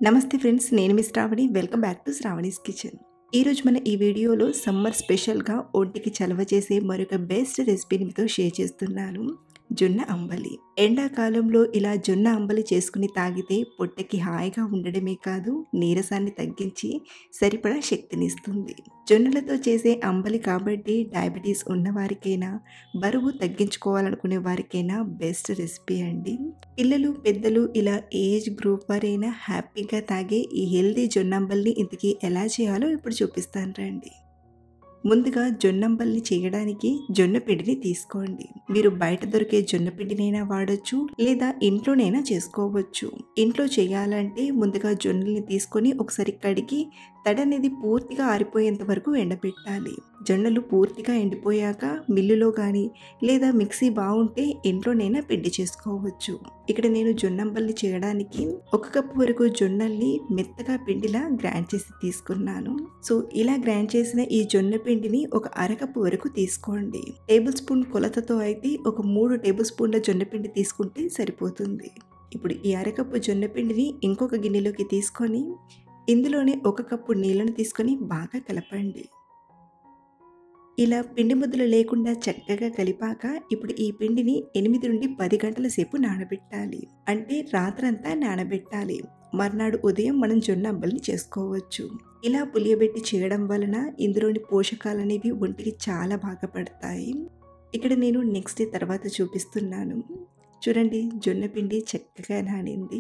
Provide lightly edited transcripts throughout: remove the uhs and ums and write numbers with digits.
నమస్తే ఫ్రెండ్స్, నేను మీ Sravani. Welcome back to Sravani's kitchen. ఈరోజు మన ఈ వీడియోలో సమ్మర్ స్పెషల్గా ఒంటికి చలవ చేసే మరొక బెస్ట్ రెసిపీని మీతో షేర్ చేస్తున్నాను. జొన్న అంబలి. ఎండాకాలంలో ఇలా జొన్న అంబలి చేసుకుని తాగితే పొట్టకి హాయిగా ఉండడమే కాదు, నీరసాన్ని తగ్గించి సరిపడా శక్తినిస్తుంది. జొన్నలతో చేసే అంబలి కాబట్టి డయాబెటీస్ ఉన్నవారికైనా, బరువు తగ్గించుకోవాలనుకునే వారికైనా బెస్ట్ రెసిపీ అండి. పిల్లలు, పెద్దలు ఇలా ఏజ్ గ్రూప్ వారైనా హ్యాపీగా తాగే ఈ హెల్దీ జొన్నంబల్ని ఇంతకీ ఎలా చేయాలో ఇప్పుడు చూపిస్తాను రండి. ముందుగా జొన్నంబల్ని చేయడానికి జొన్న పిండిని తీసుకోండి. మీరు బయట దొరికే జొన్న పిండినైనా వాడొచ్చు, లేదా ఇంట్లోనైనా చేసుకోవచ్చు. ఇంట్లో చేయాలంటే ముందుగా జొన్నల్ని తీసుకొని ఒకసారి కడిగి తడి అనేది పూర్తిగా ఆరిపోయేంత వరకు ఎండబెట్టాలి. జొన్నలు పూర్తిగా ఎండిపోయాక మిల్లులో కానీ లేదా మిక్సీ బాగుంటే ఇంట్లోనైనా పిండి చేసుకోవచ్చు. ఇక్కడ నేను జొన్నంబల్ని చేయడానికి 1 కప్పు వరకు జొన్నల్ని మెత్తగా పిండిలా గ్రైండ్ చేసి తీసుకున్నాను. సో ఇలా గ్రైండ్ చేసిన ఈ జొన్న పిండిని ఒక అరకప్పు వరకు తీసుకోండి. టేబుల్ స్పూన్ కొలతతో అయితే ఒక 3 టేబుల్ స్పూన్ల జొన్న పిండి తీసుకుంటే సరిపోతుంది. ఇప్పుడు ఈ అరకప్పు జొన్న పిండిని ఇంకొక గిన్నెలోకి తీసుకొని ఇందులోనే 1 కప్పు నీళ్ళను తీసుకొని బాగా కలపండి. ఇలా పిండి ముద్దలు లేకుండా చక్కగా కలిపాక ఇప్పుడు ఈ పిండిని 8 నుండి 10 గంటల సేపు నానబెట్టాలి. అంటే రాత్రంతా నానబెట్టాలి. మర్నాడు ఉదయం మనం జొన్న అంబలిని చేసుకోవచ్చు. ఇలా పులియబెట్టి చేయడం వలన ఇందులోని పోషకాలు అనేవి ఒంటికి చాలా బాగా పడతాయి. ఇక్కడ నేను నెక్స్ట్ డే తర్వాత చూపిస్తున్నాను. చూడండి, జొన్న పిండి చక్కగా నానింది.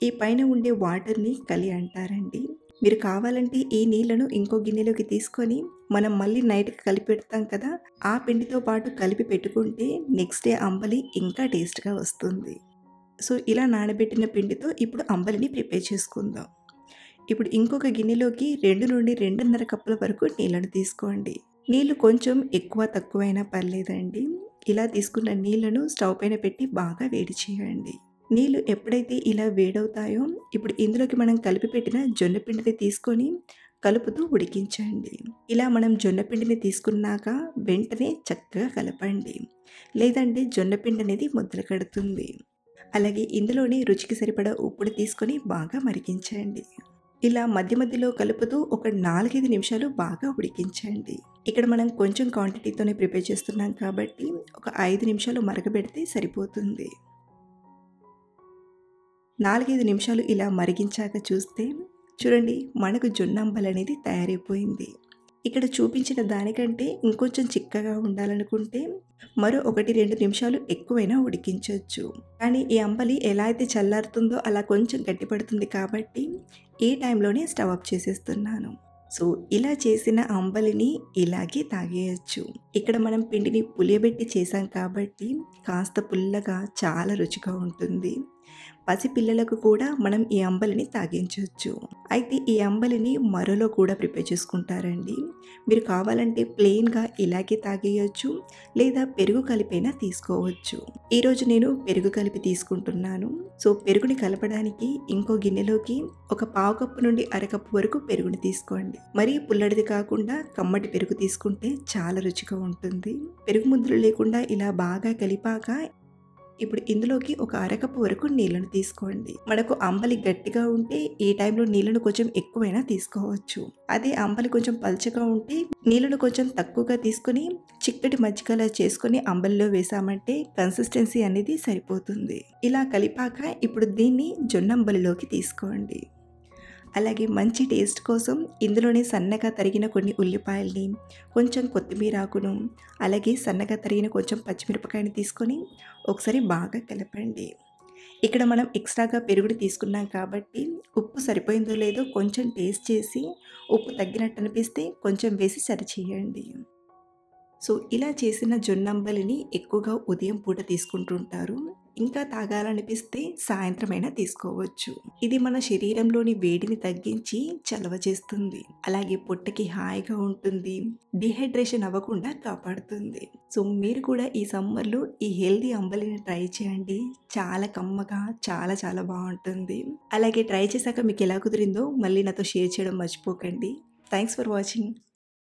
ఈ పైన ఉండే వాటర్ని కలి అంటారండి. మీరు కావాలంటే ఈ నీళ్లను ఇంకో గిన్నెలోకి తీసుకొని మనం మళ్ళీ నైట్కి కలిపి పెడతాం కదా, ఆ పిండితో పాటు కలిపి పెట్టుకుంటే నెక్స్ట్ డే అంబలి ఇంకా టేస్ట్గా వస్తుంది. సో ఇలా నానబెట్టిన పిండితో ఇప్పుడు అంబలిని ప్రిపేర్ చేసుకుందాం. ఇప్పుడు ఇంకొక గిన్నెలోకి 2 నుండి 2.5 కప్పుల వరకు నీళ్ళను తీసుకోండి. నీళ్లు కొంచెం ఎక్కువ తక్కువైనా పర్లేదండి. ఇలా తీసుకున్న నీళ్లను స్టవ్ పైన పెట్టి బాగా వేడి చేయండి. నీళ్లు ఎప్పుడైతే ఇలా వేడవుతాయో ఇప్పుడు ఇందులోకి మనం కలిపి పెట్టిన జొన్న పిండిని తీసుకొని కలుపుతూ ఉడికించండి. ఇలా మనం జొన్న పిండిని తీసుకున్నాక వెంటనే చక్కగా కలపండి, లేదంటే జొన్న పిండి అనేది ముద్దలు కడుతుంది. అలాగే ఇందులోనే రుచికి సరిపడా ఉప్పుని తీసుకొని బాగా మరిగించండి. ఇలా మధ్య మధ్యలో కలుపుతూ ఒక 4-5 నిమిషాలు బాగా ఉడికించండి. ఇక్కడ మనం కొంచెం క్వాంటిటీతోనే ప్రిపేర్ చేస్తున్నాం కాబట్టి ఒక 5 నిమిషాలు మరగబెడితే సరిపోతుంది. 4-5 నిమిషాలు ఇలా మరిగించాక చూస్తే చూడండి, మనకు జొన్న అంబలి అనేది తయారైపోయింది. ఇక్కడ చూపించిన దానికంటే ఇంకొంచెం చిక్కగా ఉండాలనుకుంటే మరో 1-2 నిమిషాలు ఎక్కువైనా ఉడికించవచ్చు. కానీ ఈ అంబలి ఎలా అయితే చల్లారుతుందో అలా కొంచెం గట్టిపడుతుంది కాబట్టి ఈ టైంలోనే స్టవ్ ఆఫ్ చేసేస్తున్నాను. సో ఇలా చేసిన అంబలిని ఇలాగే తాగేయచ్చు. ఇక్కడ మనం పిండిని పులియబెట్టి చేసాం కాబట్టి కాస్త పుల్లగా చాలా రుచిగా ఉంటుంది. పసిపిల్లలకు కూడా మనం ఈ అంబలిని తాగించవచ్చు. అయితే ఈ అంబలిని మరోలో కూడా ప్రిపేర్ చేసుకుంటారండి. మీరు కావాలంటే ప్లెయిన్గా ఇలాగే తాగేయచ్చు, లేదా పెరుగు కలిపైనా తీసుకోవచ్చు. ఈరోజు నేను పెరుగు కలిపి తీసుకుంటున్నాను. సో పెరుగుని కలపడానికి ఇంకో గిన్నెలోకి ఒక 1/2 కప్పు నుండి 1/2 కప్పు వరకు పెరుగుని తీసుకోండి. మరీ పుల్లడిది కాకుండా కమ్మటి పెరుగు తీసుకుంటే చాలా రుచిగా ఉంటుంది. పెరుగు ముద్దలు లేకుండా ఇలా బాగా కలిపాక ఇప్పుడు ఇందులోకి ఒక 1/2 కప్పు వరకు నీళ్ళను తీసుకోండి. మనకు అంబలి గట్టిగా ఉంటే ఈ టైంలో నీళ్ళను కొంచెం ఎక్కువైనా తీసుకోవచ్చు. అదే అంబలి కొంచెం పల్చగా ఉంటే నీళ్ళను కొంచెం తక్కువగా తీసుకొని చిక్కటి మజ్జిగలా చేసుకొని అంబలిలో వేసామంటే కన్సిస్టెన్సీ అనేది సరిపోతుంది. ఇలా కలిపాక ఇప్పుడు దీన్ని జొన్నంబలిలోకి తీసుకోండి. అలాగే మంచి టేస్ట్ కోసం ఇందులోనే సన్నగా తరిగిన కొన్ని ఉల్లిపాయల్ని, కొంచెం కొత్తిమీర ఆకును, అలాగే సన్నగా తరిగిన కొంచెం పచ్చిమిరపకాయని తీసుకొని ఒకసారి బాగా కలపండి. ఇక్కడ మనం ఎక్స్ట్రాగా పెరుగుని తీసుకున్నాం కాబట్టి ఉప్పు సరిపోయిందో లేదో కొంచెం టేస్ట్ చేసి ఉప్పు తగ్గినట్టు అనిపిస్తే కొంచెం వేసి సరిచేయండి. సో ఇలా చేసిన జొన్నంబలిని ఎక్కువగా ఉదయం పూట తీసుకుంటుంటారు. ఇంకా తాగాలనిపిస్తే సాయంత్రమైనా తీసుకోవచ్చు. ఇది మన శరీరంలోని వేడిని తగ్గించి చలవ చేస్తుంది. అలాగే పొట్టకి హాయిగా ఉంటుంది. డిహైడ్రేషన్ అవ్వకుండా కాపాడుతుంది. సో మీరు కూడా ఈ సమ్మర్లో ఈ హెల్దీ అంబలిని ట్రై చేయండి. చాలా కమ్మగా చాలా చాలా బాగుంటుంది. అలాగే ట్రై చేశాక మీకు ఎలా కుదిరిందో మళ్ళీ నాతో షేర్ చేయడం మర్చిపోకండి. Thanks for watching.